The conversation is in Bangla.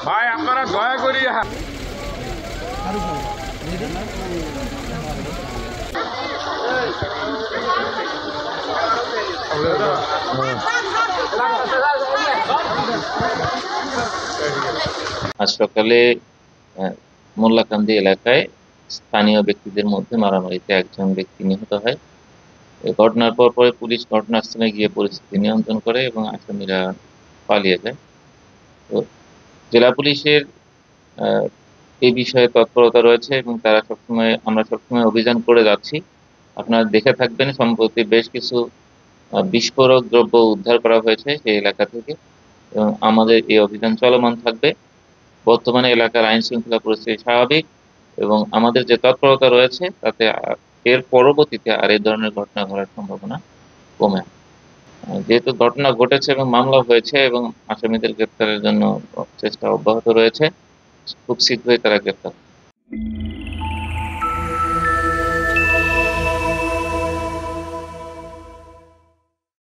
ভাই আপনারা দয়া করি আজ সকালে মোল্লাকান্দি এলাকায় স্থানীয় ব্যক্তিদের মধ্যে মারামারিতে একজন ব্যক্তি নিহত হয়। এই ঘটনার পর পুলিশ ঘটনাস্থলে গিয়ে পরিস্থিতি নিয়ন্ত্রণ করে এবং আসামিরা পালিয়ে যায়। তো জেলা পুলিশের এই বিষয়ে তৎপরতা রয়েছে এবং আমরা সবসময় অভিযান করে যাচ্ছি। আপনারা দেখে থাকবেন, সম্প্রতি বেশ কিছু বিস্ফোরক দ্রব্য উদ্ধার করা হয়েছে সেই এলাকা থেকে এবং আমাদের এই অভিযান চলমান থাকবে। বর্তমানে এলাকার আইন শৃঙ্খলা পরিস্থিতি স্বাভাবিক এবং আমাদের যে তৎপরতা রয়েছে তাতে এর পরবর্তীতে আর এই ধরনের ঘটনা ঘটার সম্ভাবনা কমে। যেহেতু ঘটনা ঘটেছে এবং মামলা হয়েছে এবং আসামিদের গ্রেপ্তারের জন্য চেষ্টা অব্যাহত রয়েছে, খুব শীঘ্রই তারা গ্রেপ্তার।